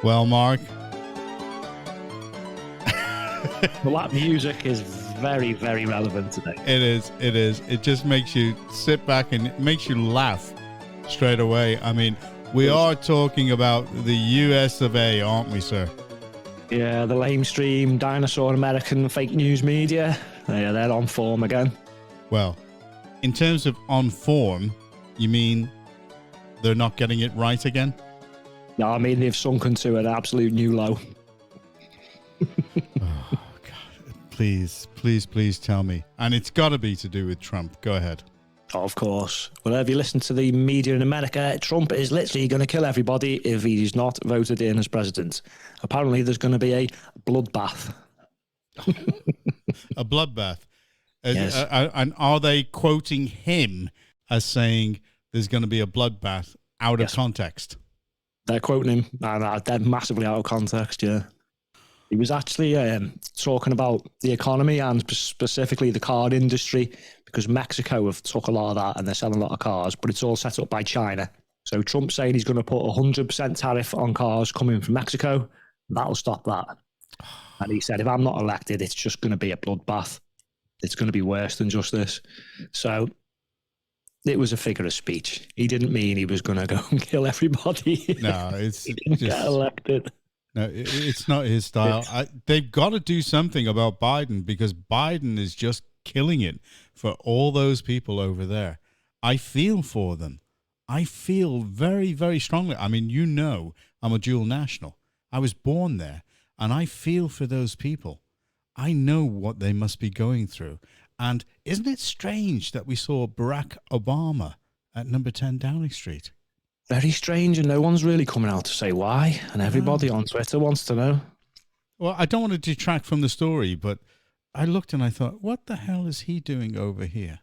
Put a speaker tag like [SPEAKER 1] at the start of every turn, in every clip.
[SPEAKER 1] Well, Mark.
[SPEAKER 2] Well, that music is very, very relevant today.
[SPEAKER 1] It is. It just makes you sit back and it makes you laugh straight away. I mean, we are talking about the US of A, aren't we, sir?
[SPEAKER 2] Yeah, the lamestream, dinosaur American fake news media. Yeah, they're on form again.
[SPEAKER 1] Well, in terms of on form, you mean they're not getting it right again?
[SPEAKER 2] No, I mean, they've sunken to an absolute new low.
[SPEAKER 1] Oh, God. Please tell me. And it's got to be to do with Trump. Go ahead.
[SPEAKER 2] Oh, of course. Well, if you listen to the media in America, Trump is literally going to kill everybody if he's not voted in as president. Apparently, there's going to be a bloodbath.
[SPEAKER 1] A bloodbath.
[SPEAKER 2] Yes.
[SPEAKER 1] And are they quoting him as saying there's going to be a bloodbath out of context?
[SPEAKER 2] They're quoting him, and they're massively out of context, yeah. He was actually talking about the economy and specifically the car industry, because Mexico have took a lot of that and they're selling a lot of cars, but it's all set up by China. So Trump's saying he's going to put a 100% tariff on cars coming from Mexico. That'll stop that. And he said, if I'm not elected, it's just going to be a bloodbath. It's going to be worse than just this. So it was a figure of speech. He didn't mean he was going to go and kill everybody.
[SPEAKER 1] No, it's
[SPEAKER 2] he didn't
[SPEAKER 1] just,
[SPEAKER 2] get elected.
[SPEAKER 1] No, it's not his style. They've got to do something about Biden, because Biden is just killing it for all those people over there. I feel for them. I feel very, very strongly. I mean, you know, I'm a dual national. I was born there, and I feel for those people. I know what they must be going through. And isn't it strange that we saw Barack Obama at number 10 Downing Street?
[SPEAKER 2] Very strange, and no one's really coming out to say why, and everybody on Twitter wants to know.
[SPEAKER 1] Well, I don't want to detract from the story, but I looked and I thought, what the hell is he doing over here?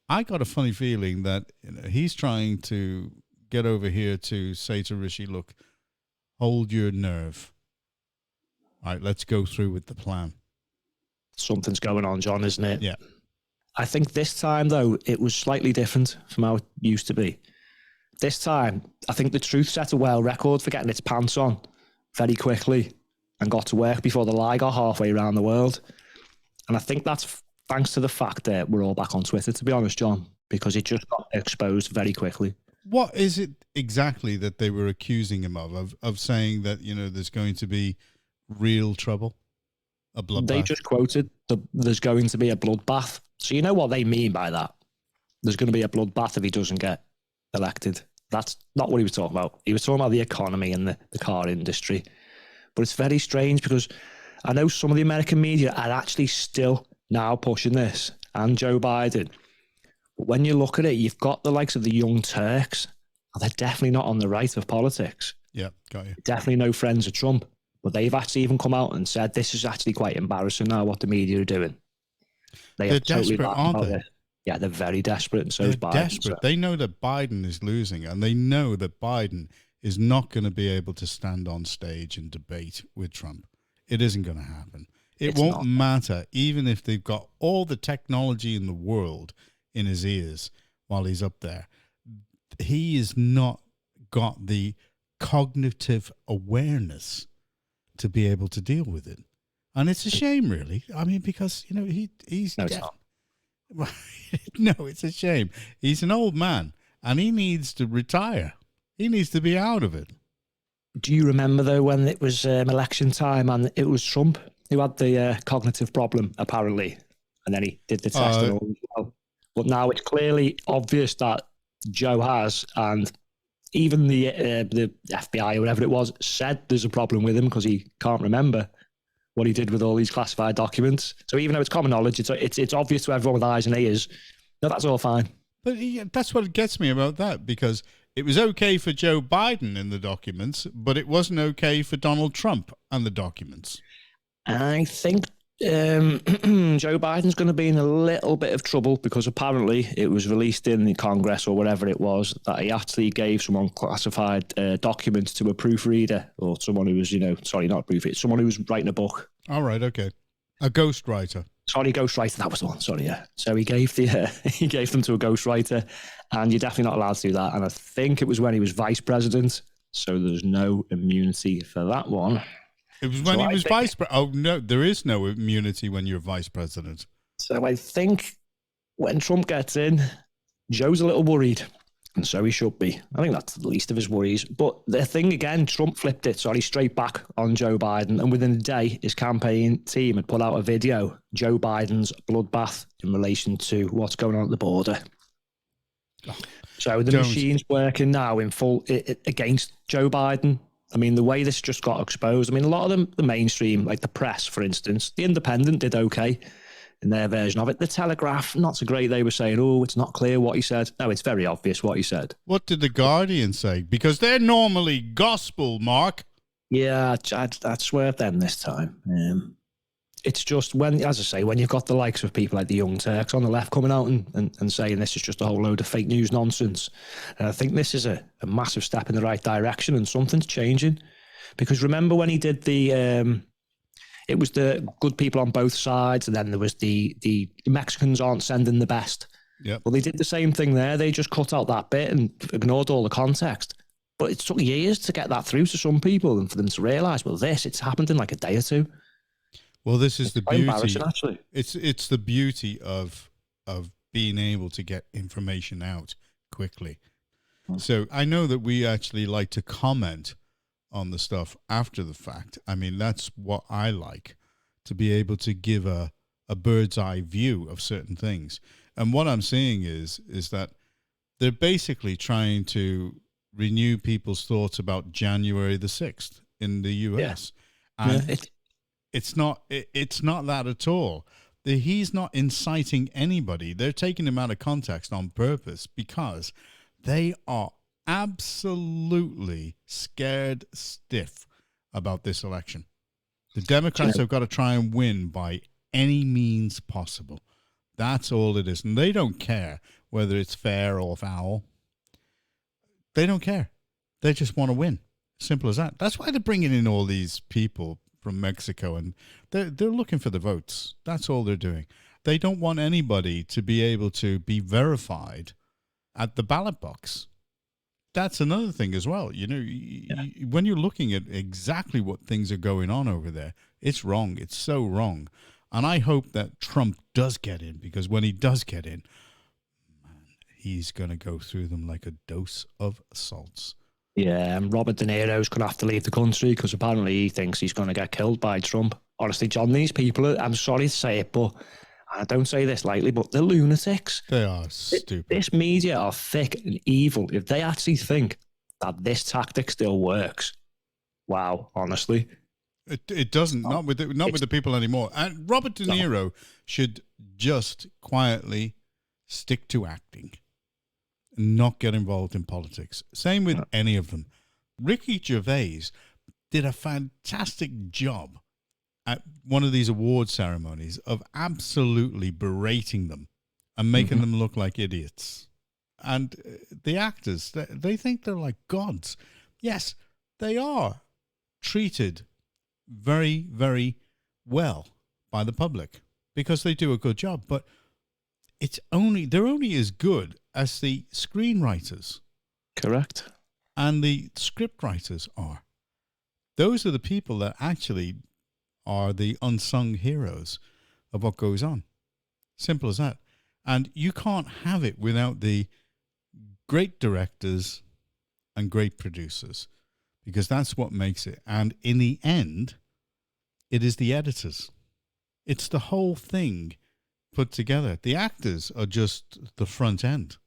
[SPEAKER 1] I got a funny feeling that he's trying to get over here to say to Rishi, look, hold your nerve. All right, let's go through with the plan.
[SPEAKER 2] Something's going on, John, isn't it?
[SPEAKER 1] Yeah.
[SPEAKER 2] I think this time, though, it was slightly different from how it used to be. This time, I think the Truth set a world record for getting its pants on very quickly and got to work before the lie got halfway around the world. And I think that's thanks to the fact that we're all back on Twitter, to be honest, John, because it just got exposed very quickly.
[SPEAKER 1] What is it exactly that they were accusing him of saying that, you know, there's going to be real trouble? A bloodbath? They
[SPEAKER 2] just quoted, there's going to be a bloodbath. So you know what they mean by that? There's going to be a bloodbath if he doesn't get elected. That's not what he was talking about. He was talking about the economy and the car industry. But it's very strange because I know some of the American media are actually still now pushing this, and Joe Biden. But when you look at it, you've got the likes of the Young Turks. They're definitely not on the right of politics.
[SPEAKER 1] Yeah, got you.
[SPEAKER 2] Definitely no friends of Trump. But they've actually even come out and said this is actually quite embarrassing now what the media are doing.
[SPEAKER 1] They're desperate, aren't they?
[SPEAKER 2] Yeah, they're very desperate, and so is Biden.
[SPEAKER 1] Desperate. So. They know that Biden is losing, and they know that Biden is not going to be able to stand on stage and debate with Trump. It isn't going to happen. It won't matter, even if they've got all the technology in the world in his ears while he's up there. He has not got the cognitive awareness to be able to deal with it. And it's a shame, really. I mean, because, you know, he's...
[SPEAKER 2] No, it's not.
[SPEAKER 1] No, it's a shame. He's an old man, and he needs to retire. He needs to be out of it.
[SPEAKER 2] Do you remember, though, when it was election time and it was Trump who had the cognitive problem, apparently, and then he did the test and all as well. But now it's clearly obvious that Joe has, and even the FBI or whatever it was said there's a problem with him because he can't remember what he did with all these classified documents. So even though it's common knowledge, it's obvious to everyone with eyes and ears. No, that's all fine.
[SPEAKER 1] But yeah, that's what gets me about that, because it was okay for Joe Biden in the documents, but it wasn't okay for Donald Trump and the documents.
[SPEAKER 2] I think Joe Biden's going to be in a little bit of trouble because apparently it was released in the Congress or whatever it was that he actually gave someone classified documents to a proofreader or someone who was, not a proofreader, someone who was writing a book.
[SPEAKER 1] All right, okay. A ghostwriter.
[SPEAKER 2] Sorry, ghostwriter, that was the one, sorry, yeah. So he gave he gave them to a ghostwriter, and you're definitely not allowed to do that. And I think it was when he was vice president, So there's no immunity for that one.
[SPEAKER 1] It was when he was vice president. Oh, no, there is no immunity when you're vice president.
[SPEAKER 2] So I think when Trump gets in, Joe's a little worried. And so he should be. I think that's the least of his worries. But the thing again, Trump flipped it, straight back on Joe Biden. And within a day, his campaign team had put out a video, Joe Biden's bloodbath in relation to what's going on at the border. So the machine's working now in full against Joe Biden. I mean, the way this just got exposed, I mean, a lot of them, the mainstream, like the press, for instance, The Independent did okay in their version of it. The Telegraph, not so great. They were saying, oh, it's not clear what he said. No, it's very obvious what he said.
[SPEAKER 1] What did The Guardian say? Because they're normally gospel, Mark.
[SPEAKER 2] Yeah, I'd swear them this time. It's just when, as I say, when you've got the likes of people like the Young Turks on the left coming out and saying this is just a whole load of fake news nonsense. And I think this is a massive step in the right direction and something's changing. Because remember when he did it was the good people on both sides, and then there was the Mexicans aren't sending the best.
[SPEAKER 1] Yeah.
[SPEAKER 2] Well, they did the same thing there. They just cut out that bit and ignored all the context. But it took years to get that through to some people and for them to realise, well, it's happened in like a day or two.
[SPEAKER 1] Well, this is the beauty.
[SPEAKER 2] Actually.
[SPEAKER 1] It's the beauty of being able to get information out quickly. So I know that we actually like to comment on the stuff after the fact. I mean, that's what I like, to be able to give a bird's eye view of certain things. And what I'm seeing is that they're basically trying to renew people's thoughts about January the 6th in the US. Yeah. And it's not that at all. He's not inciting anybody. They're taking him out of context on purpose because they are absolutely scared stiff about this election. The Democrats have got to try and win by any means possible. That's all it is. And they don't care whether it's fair or foul. They don't care. They just want to win. Simple as that. That's why they're bringing in all these people from Mexico, and they're looking for the votes. That's all they're doing. They don't want anybody to be able to be verified at the ballot box. That's another thing as well. You know, when you're looking at exactly what things are going on over there, it's wrong. It's so wrong. And I hope that Trump does get in, because when he does get in, man, he's going to go through them like a dose of salts.
[SPEAKER 2] Yeah, and Robert De Niro's going to have to leave the country because apparently he thinks he's going to get killed by Trump. Honestly, John, these people, I'm sorry to say it, but I don't say this lightly, but they're lunatics.
[SPEAKER 1] They are stupid.
[SPEAKER 2] This media are thick and evil. If they actually think that this tactic still works, wow, honestly.
[SPEAKER 1] It doesn't, not with the people anymore. And Robert De Niro should just quietly stick to acting, not get involved in politics. Same with any of them. Ricky Gervais did a fantastic job at one of these award ceremonies of absolutely berating them and making them look like idiots. And the actors, they think they're like gods. Yes, they are treated very, very well by the public because they do a good job. But they're only as good as the screenwriters.
[SPEAKER 2] Correct.
[SPEAKER 1] And the script writers are. Those are the people that actually are the unsung heroes of what goes on. Simple as that. And you can't have it without the great directors and great producers, because that's what makes it. And in the end, it is the editors. It's the whole thing put together. The actors are just the front end,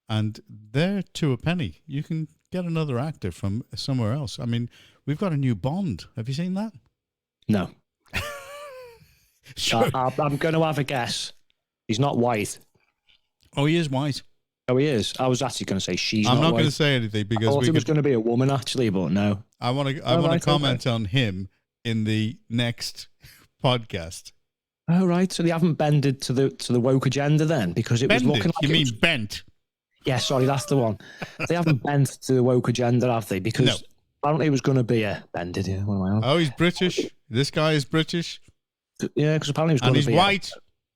[SPEAKER 1] and they're to a penny. You can get another actor from somewhere else. I mean, we've got a new Bond. Have you seen that?
[SPEAKER 2] No.
[SPEAKER 1] Sure.
[SPEAKER 2] I'm going to have a guess. He's not white.
[SPEAKER 1] Oh, he is white.
[SPEAKER 2] Oh, he is. I was actually going to say she's
[SPEAKER 1] I'm
[SPEAKER 2] not
[SPEAKER 1] not
[SPEAKER 2] white.
[SPEAKER 1] going to say anything because
[SPEAKER 2] I thought it was going to be a woman, actually, but no.
[SPEAKER 1] I want to comment on him in the next podcast.
[SPEAKER 2] Oh, right. So they haven't bended to the woke agenda then, because it was looking like
[SPEAKER 1] you mean bent?
[SPEAKER 2] Yeah, sorry, that's the one. They haven't bent to the woke agenda, have they? Because apparently it was going to be a bended. Yeah, what am I on?
[SPEAKER 1] Oh, he's British. This guy is British.
[SPEAKER 2] Yeah, because apparently it was going to be
[SPEAKER 1] white.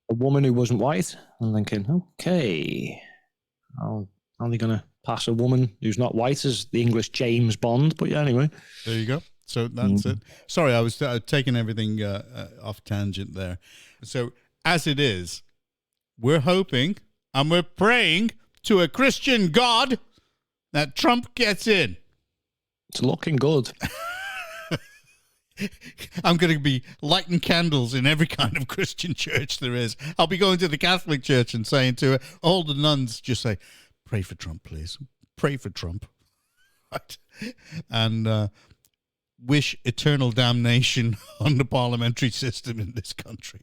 [SPEAKER 2] A woman who wasn't white. I'm thinking, okay, how are they going to pass a woman who's not white as the English James Bond. But yeah, anyway.
[SPEAKER 1] There you go. So that's it. Sorry, I was taking everything off tangent there. So as it is, we're hoping and we're praying to a Christian God that Trump gets in.
[SPEAKER 2] It's looking good.
[SPEAKER 1] I'm going to be lighting candles in every kind of Christian church there is. I'll be going to the Catholic Church and saying to all the nuns, just say, pray for Trump, please. Pray for Trump. Right? And wish eternal damnation on the parliamentary system in this country.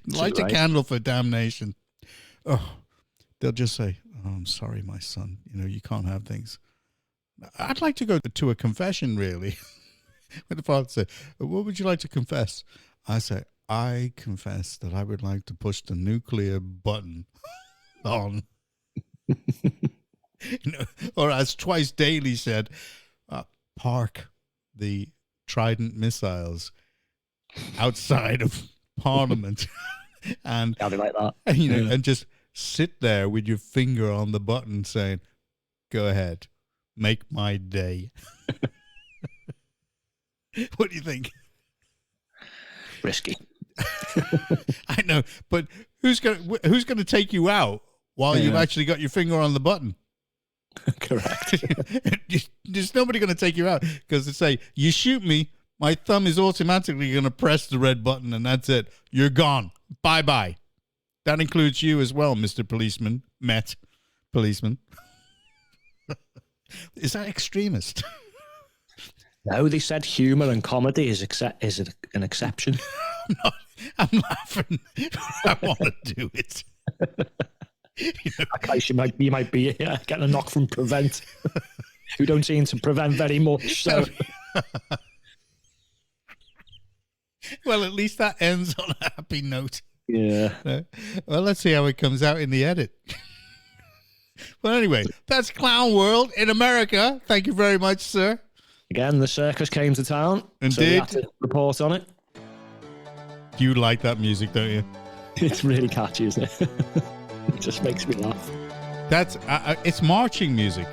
[SPEAKER 1] Light a candle for damnation. Oh, they'll just say, oh, I'm sorry, my son. You can't have things. I'd like to go to a confession, really. When the father said, what would you like to confess? I say, I confess that I would like to push the nuclear button on. Or as Twice Daily said, park the Trident missiles outside of Parliament. And
[SPEAKER 2] I'll be like that.
[SPEAKER 1] And just sit there with your finger on the button saying, go ahead, make my day. What do you think?
[SPEAKER 2] Risky.
[SPEAKER 1] I know, but who's gonna take you out while you've actually got your finger on the button?
[SPEAKER 2] Correct.
[SPEAKER 1] There's nobody going to take you out because they say, you shoot me, my thumb is automatically going to press the red button and that's it. You're gone. Bye-bye. That includes you as well, Mr. Policeman. Met Policeman. Is that extremist?
[SPEAKER 2] No, they said humour and comedy is an exception.
[SPEAKER 1] I'm laughing. I want to do it.
[SPEAKER 2] Okay, you might be getting a knock from Prevent, who don't seem to prevent very much. So,
[SPEAKER 1] well, at least that ends on a happy note.
[SPEAKER 2] Yeah.
[SPEAKER 1] Well, let's see how it comes out in the edit. Well, anyway, that's Clown World in America. Thank you very much, sir.
[SPEAKER 2] Again, the circus came to town.
[SPEAKER 1] Indeed.
[SPEAKER 2] So we had to report on it.
[SPEAKER 1] You like that music, don't you?
[SPEAKER 2] It's really catchy, isn't it? It just makes me laugh.
[SPEAKER 1] That's it's marching music.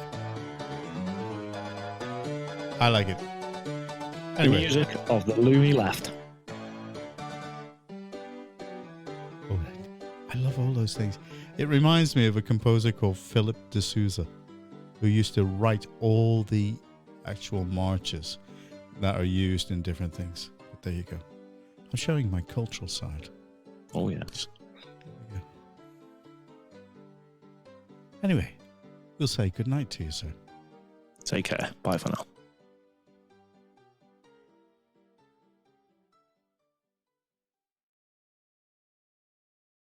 [SPEAKER 1] I like it. Anyway.
[SPEAKER 2] The music of the loony left.
[SPEAKER 1] Oh, I love all those things. It reminds me of a composer called Philip de Souza, who used to write all the actual marches that are used in different things. But there you go. I'm showing my cultural side.
[SPEAKER 2] Oh, yes.
[SPEAKER 1] Anyway, we'll say good night to you, sir.
[SPEAKER 2] Take care. Bye for now.